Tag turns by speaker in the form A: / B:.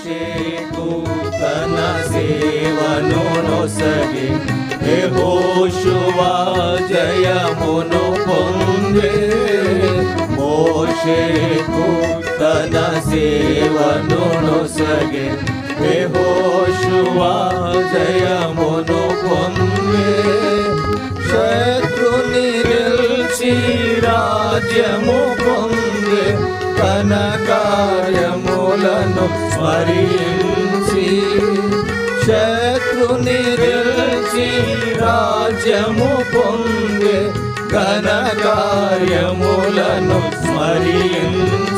A: మోషేకు తన సేవను నొసగి యెహోషువ జయమును పొందే. మోషేకు తన సేవను నొసగి యెహోషువ జయమును పొందే. శత్రుని గెలిచి రాజ్యము పొందే. తన కార్యములను స్మరించి శత్రుని గెలిచి రాజ్యము పొందే. ఘన కార్యములను స్మరించి